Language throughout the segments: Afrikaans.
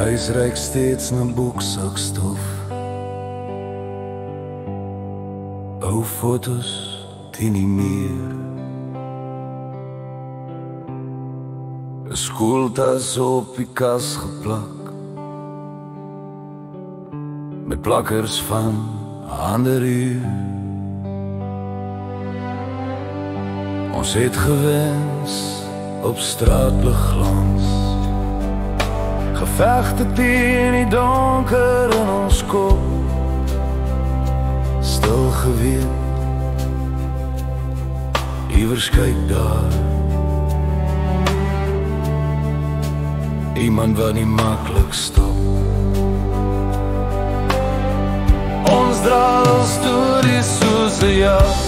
huis ruik steeds na boeksakstof. Ou foto's teen die muur, 'n skooltas op die kas geplak, met plakkers van ander uur. Ons het gewens op straatligglans, gevegte teen die donker in ons kop, stil geweet, iewers kyk daar iemand wat nie maklik stop. Ons dra stories soos 'n jas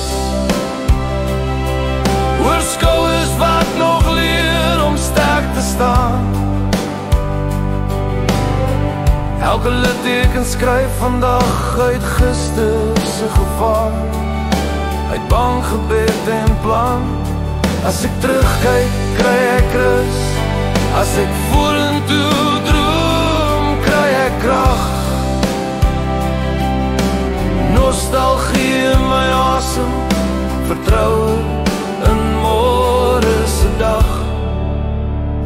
oor skouers wat nog leer om sterk te staan. Elke litteken skryf vandag uit gister se gevaar, uit bang gebed en plan. As ek terugkyk, kry ek rus. As ek vorentoe droom, kry ek krag. Nostalgie in my asem, vertroue in môre se dag.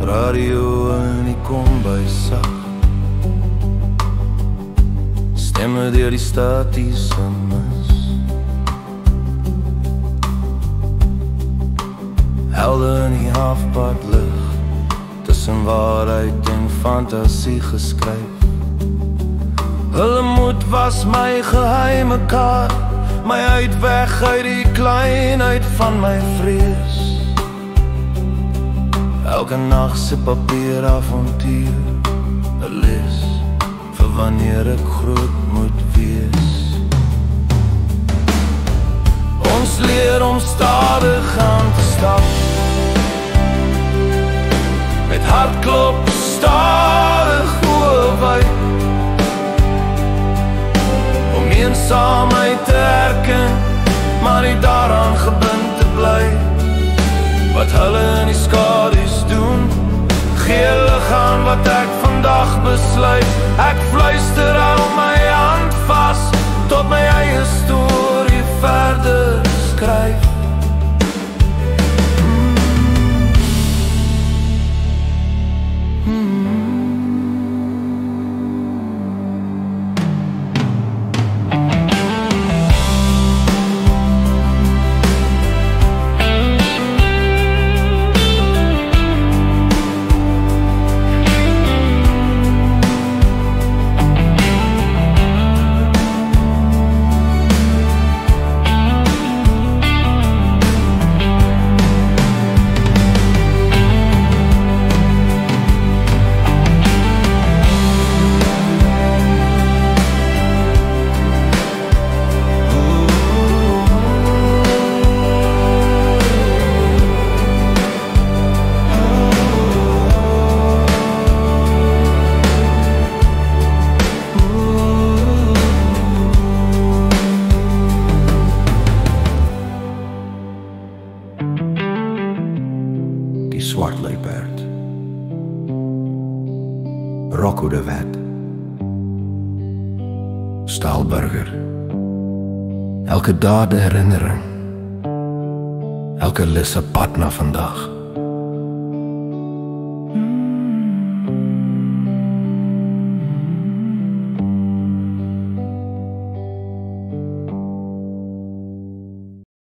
Radio in die kombuis sag, stemme deur die statiese mis. Helde in die halfpad lig, tussen waarheid en fantasie geskryf. Hulle moed was my geheime kaart, my uitweg uit die kleinheid van my vrees. Elke nag se papier avontuur, 'n les vir wanneer ek groot moet wees. Ons leer om stadig aan te stap, met hartklop stadig oorwyd, om eensaamheid te herken, maar nie daaraan gebind te bly. Wat hulle in die skadu's doen, gee lig aan wat ek vandag besluit. Ek fluister hou my hand vas, tot my eie storie verder skryf. Swart luipaard, Rocco de Wet, Staalburger. Elke daad herinnering, elke lisse pad na vandag.